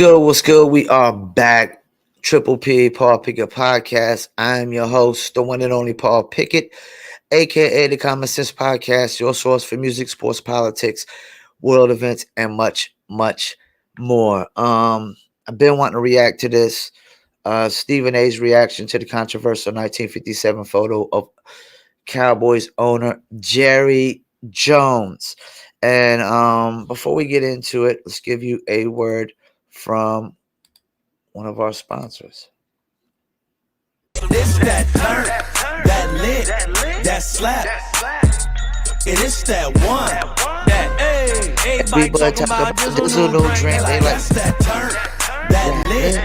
good? What's good? We are back. Triple P, Paul Pickett Podcast. I am your host, the one and only Paul Pickett, aka the Common Sense Podcast, your source for music, sports, politics, world events, and much, much more. I've been wanting to react to this. Stephen A's reaction to the controversial 1957 photo of Cowboys owner Jerry Jones. And before we get into it, let's give you a word from one of our sponsors. It's that turn, that lit, that slap. It is that one, that Everybody talking about this new drink. They like that turn, that lit,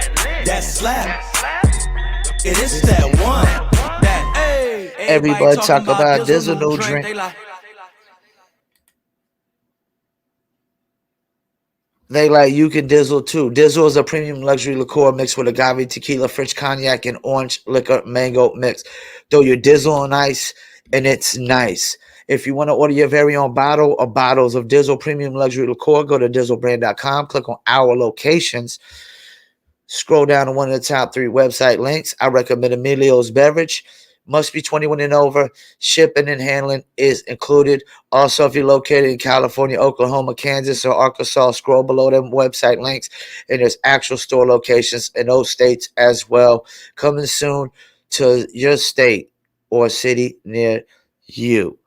that slap. It is that one, that everybody talk about this new drink. They like you can dizzle too. Dizzle is a premium luxury liqueur mixed with agave, tequila, French cognac, and orange liquor mango mix. Throw your dizzle on ice, and it's nice. If you want to order your very own bottle or bottles of Dizzle premium luxury liqueur, go to dizzlebrand.com, click on our locations, scroll down to one of the top 3 website links. I recommend Emilio's Beverage. Must be 21 and over. Shipping and handling is included. Also, if you're located in California, Oklahoma, Kansas, or Arkansas, scroll below them website links, and there's actual store locations in those states as well. Coming soon to your state or city near you.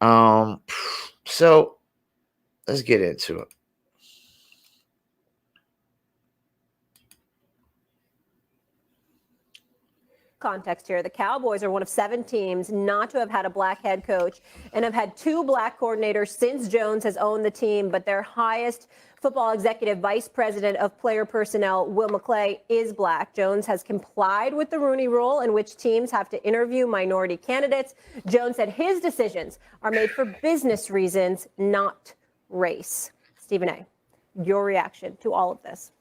So let's get into it. Context here. The Cowboys are one of 7 teams not to have had a black head coach and have had 2 black coordinators since Jones has owned the team, but their highest football executive vice president of player personnel, Will McClay, is black. Jones has complied with the Rooney Rule, in which teams have to interview minority candidates. Jones said his decisions are made for business reasons, not race. Stephen A., your reaction to all of this?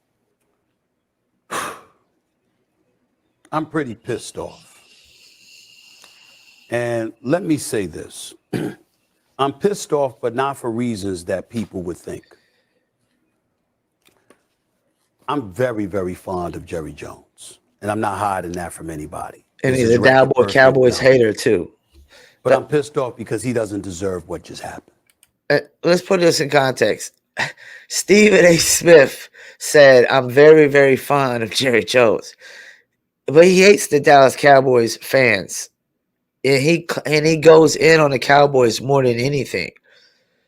I'm pretty pissed off. And let me say this. I'm pissed off, but not for reasons that people would think. I'm very, very fond of Jerry Jones, and I'm not hiding that from anybody. And he's a Cowboys hater, too. But I'm pissed off because he doesn't deserve what just happened. Let's put this in context. Stephen A. Smith said, I'm very, very fond of Jerry Jones. But he hates the Dallas Cowboys fans. And he goes in on the Cowboys more than anything.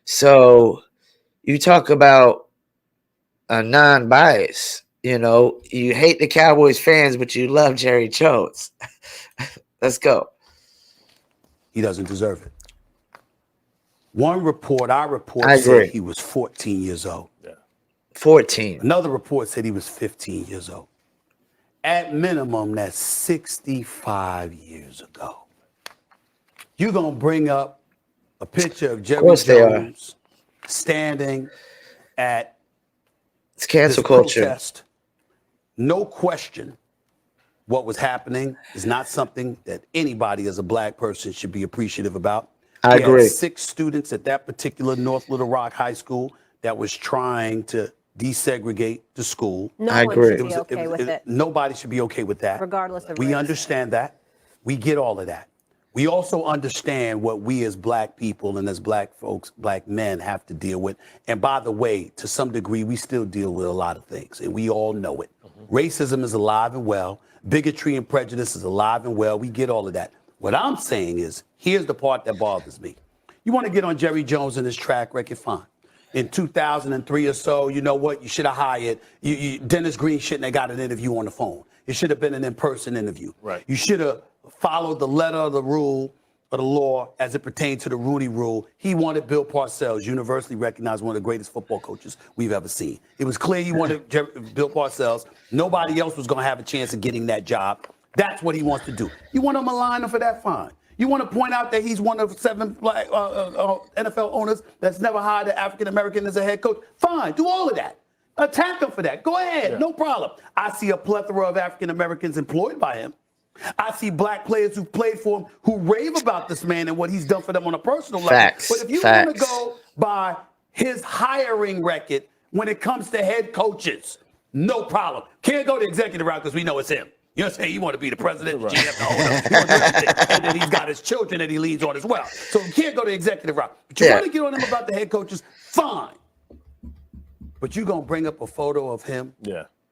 So you talk about a non-bias. You know, you hate the Cowboys fans, but you love Jerry Jones. Let's go. He doesn't deserve it. One report, our report I agree. said he was 14 years old. Yeah. 14. Another report said he was 15 years old. At minimum, that's 65 years ago. You're going to bring up a picture of Jerry Jones standing at it's cancel culture. Protest. No question what was happening is not something that anybody as a black person should be appreciative about. I agree. 6 students at that particular North Little Rock High School that was trying to desegregate the school. I agree. Should be okay with it. Nobody should be okay with that. Regardless of We race. understand that. We get all of that. We also understand what we as black people and as black folks, black men have to deal with. And by the way, to some degree, we still deal with a lot of things, and we all know it. Racism is alive and well. Bigotry and prejudice is alive and well. We get all of that. What I'm saying is, here's the part that bothers me. You want to get on Jerry Jones and his track record, fine. In 2003 or so, you know what? You should have hired. Dennis Green shouldn't have got an interview on the phone. It should have been an in-person interview. Right. You should have followed the letter of the rule or the law as it pertained to the Rooney Rule. He wanted Bill Parcells, universally recognized one of the greatest football coaches we've ever seen. It was clear he wanted Bill Parcells. Nobody else was going to have a chance of getting that job. That's what he wants to do. You want to malign him for that? Fine. You want to point out that he's one of 7 black NFL owners that's never hired an African-American as a head coach? Fine, do all of that. Attack him for that. Go ahead, no problem. I see a plethora of African-Americans employed by him. I see black players who played for him who rave about this man and what he's done for them on a personal level. But if you want to go by his hiring record when it comes to head coaches, No problem. Can't go the executive route because we know it's him. You know what I'm saying? You want to be the president, the GM, the owner. You want to do everything. And then he's got his children that he leads on as well. So you can't go the executive route. But you want to get on him about the head coaches, fine. But you're going to bring up a photo of him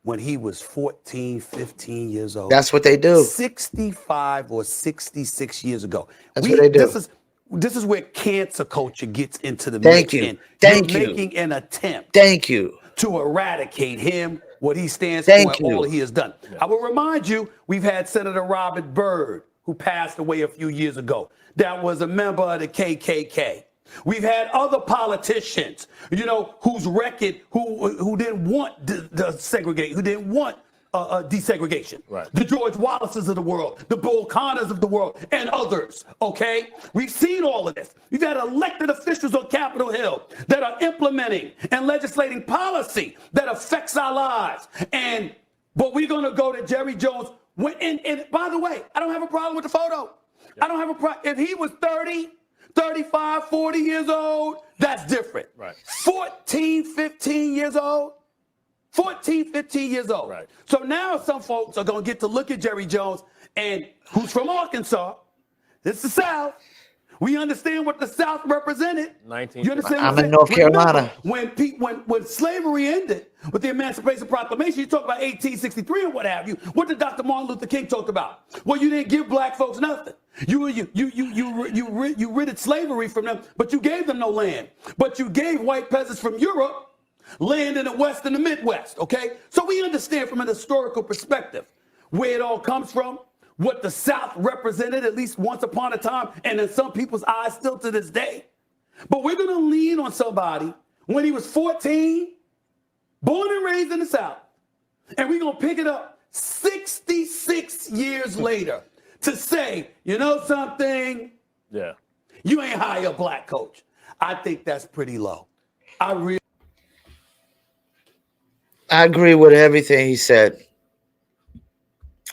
when he was 14, 15 years old. That's what they do. 65 or 66 years ago. That's what they do. This is where cancer culture gets into the Thank mix. you. And Thank you're you. making an attempt Thank you. to eradicate him, what he stands Thank for, you. and all he has done. I will remind you, we've had Senator Robert Byrd, who passed away a few years ago. That was a member of the KKK. We've had other politicians, you know, whose record, who didn't want the segregate, who didn't want desegregation. Right. The George Wallaces of the world, the Bull Connors of the world, and others, okay? We've seen all of this. We've had elected officials on Capitol Hill that are implementing and legislating policy that affects our lives. But we're going to go to Jerry Jones. And by the way, I don't have a problem with the photo. I don't have a problem. If he was 30, 35, 40 years old, that's different. Right. 14, 15 years old. 14, 15 years old. Right. So now some folks are going to get to look at Jerry Jones, and who's from Arkansas. It's the South. We understand what the South represented. You understand what I'm saying? in North Carolina. When slavery ended with the Emancipation Proclamation, you talk about 1863 and what have you. What did Dr. Martin Luther King talk about? Well, you didn't give black folks nothing. You ridded slavery from them, but you gave them no land. But you gave white peasants from Europe land in the West and the Midwest, okay? So we understand from an historical perspective where it all comes from, what the South represented at least once upon a time, and in some people's eyes still to this day. But we're going to lean on somebody when he was 14, born and raised in the South, and we're going to pick it up 66 years later to say, you know something? Yeah. You ain't hire a black coach. I think that's pretty low. I agree with everything he said.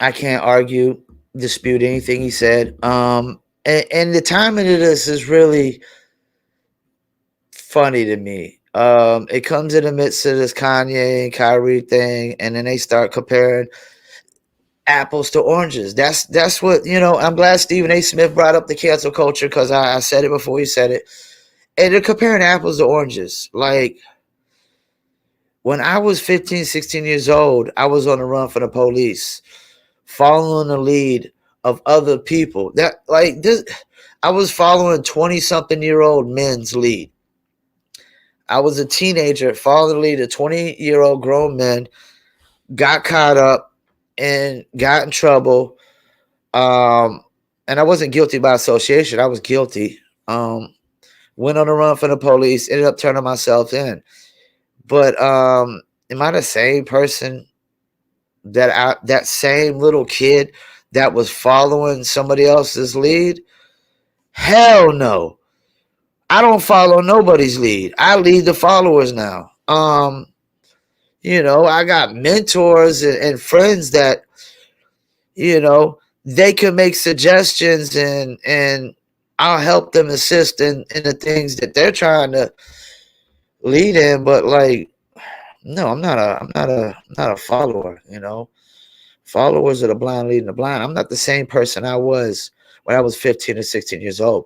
I can't argue, dispute anything he said. And the timing of this is really funny to me. It comes in the midst of this Kanye and Kyrie thing, and then they start comparing apples to oranges. That's what, you know, I'm glad Stephen A. Smith brought up the cancel culture, because I said it before he said it. And they're comparing apples to oranges. Like, when I was 15, 16 years old, I was on the run for the police, following the lead of other people. I was following 20-something-year-old men's lead. I was a teenager following the lead of 20-year-old grown men, got caught up and got in trouble. And I wasn't guilty by association. I was guilty. Went on the run for the police, ended up turning myself in. But am I the same person that same little kid that was following somebody else's lead? Hell no. I don't follow nobody's lead. I lead the followers now. You know, I got mentors and friends that, you know, they can make suggestions and I'll help them assist in the things that they're trying to lead in, but like, no, I'm not a follower, you know. Followers are the blind leading the blind. I'm not the same person I was when I was 15 or 16 years old.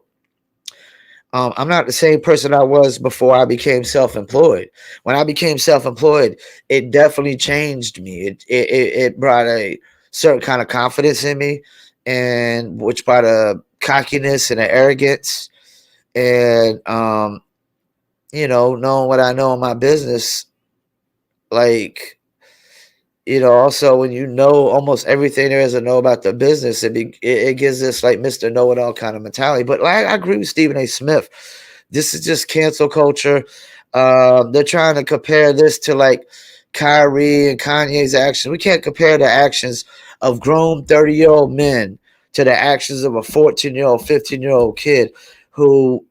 I'm not the same person I was before I became self-employed. When I became self-employed, it definitely changed me. It brought a certain kind of confidence in me, and which brought a cockiness and an arrogance, and you know, knowing what I know in my business, like, you know, also when you know almost everything there is to know about the business, it gives this like Mr. Know-it-all kind of mentality. But like, I agree with Stephen A. Smith. This is just cancel culture. They're trying to compare this to like Kyrie and Kanye's actions. We can't compare the actions of grown 30-year-old men to the actions of a 14-year-old, 15-year-old kid who,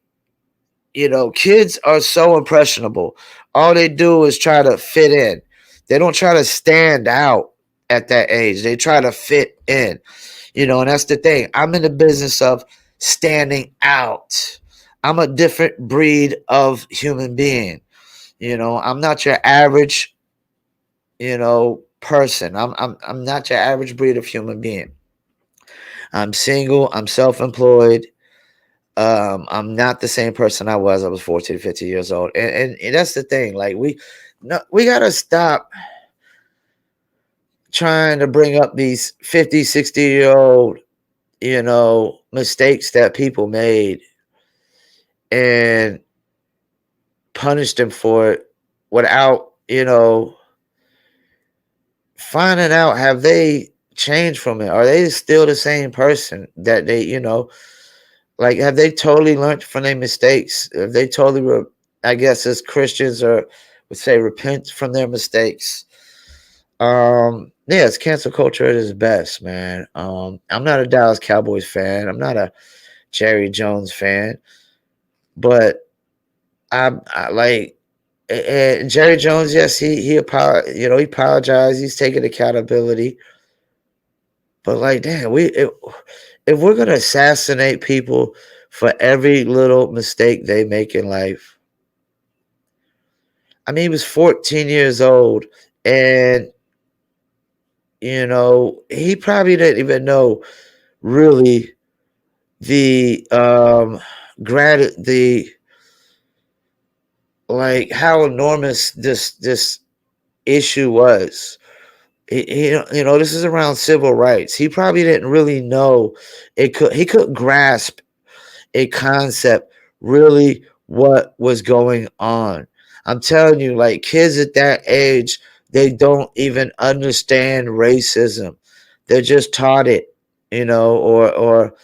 you know, kids are so impressionable. All they do is try to fit in. They don't try to stand out at that age. They try to fit in, you know, and that's the thing. I'm in the business of standing out. I'm a different breed of human being. You know, I'm not your average person. I'm not your average breed of human being. I'm single. I'm self-employed. I'm not the same person I was. I was 14, 15 years old, and that's the thing. Like we gotta stop trying to bring up these 50, 60-year old, mistakes that people made and punish them for it without, finding out, have they changed from it? Are they still the same person that they, like, have they totally learned from their mistakes? Have they totally, I guess, as Christians or would say, repent from their mistakes? Yeah, it's cancel culture at its best, man. I'm not a Dallas Cowboys fan. I'm not a Jerry Jones fan, but I like Jerry Jones. Yes, he apologized. He's taking accountability. But like, damn, if we're gonna assassinate people for every little mistake they make in life, I mean, he was 14 years old, and he probably didn't even know really the the like how enormous this issue was. This is around civil rights. He probably didn't really know he couldn't grasp a concept really what was going on. I'm telling you, like, kids at that age, they don't even understand racism. They're just taught it, or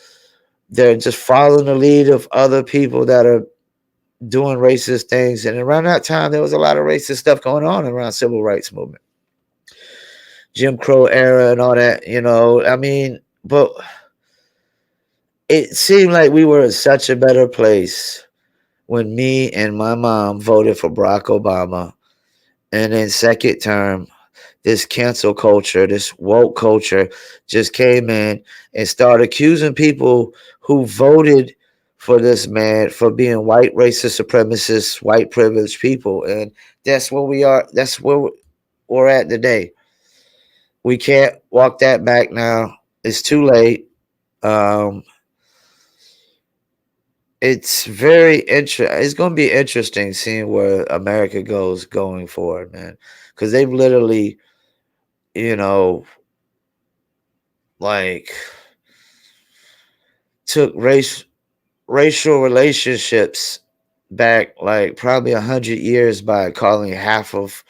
they're just following the lead of other people that are doing racist things. And around that time, there was a lot of racist stuff going on around civil rights movement, Jim Crow era, and all that. I mean, but it seemed like we were in such a better place when me and my mom voted for Barack Obama. And then second term, this cancel culture, this woke culture just came in and started accusing people who voted for this man for being white racist supremacists, white privileged people. And that's where we are. That's where we're at today. We can't walk that back now. It's too late. Um, it's very interesting. It's going to be interesting seeing where America goes going forward, man, because they've literally, you know, like took racial relationships back like probably 100 years by calling half of,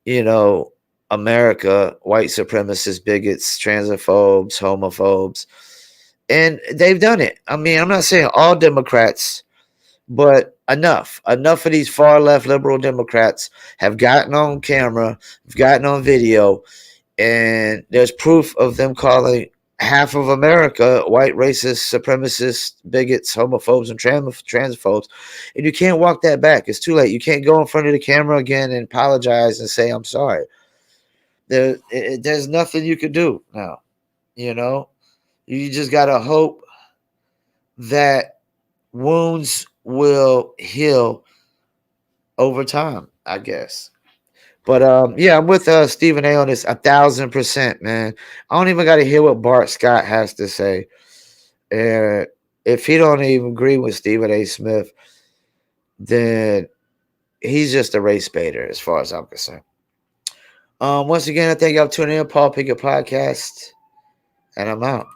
you know, America white supremacists, bigots, transophobes, homophobes, and they've done it. I mean, I'm not saying all Democrats, but enough of these far left liberal Democrats have gotten on camera, have gotten on video, and there's proof of them calling half of America white racists, supremacists, bigots, homophobes, and transphobes. And you can't walk that back. It's too late. You can't go in front of the camera again and apologize and say, I'm sorry. There's nothing you can do now. You just got to hope that wounds will heal over time, I guess. But yeah, I'm with Stephen A on this 1,000%, man. I don't even got to hear what Bart Scott has to say. And if he don't even agree with Stephen A. Smith, then he's just a race baiter, as far as I'm concerned. Once again, I thank y'all for tuning in, Paul Pickett Podcast, and I'm out.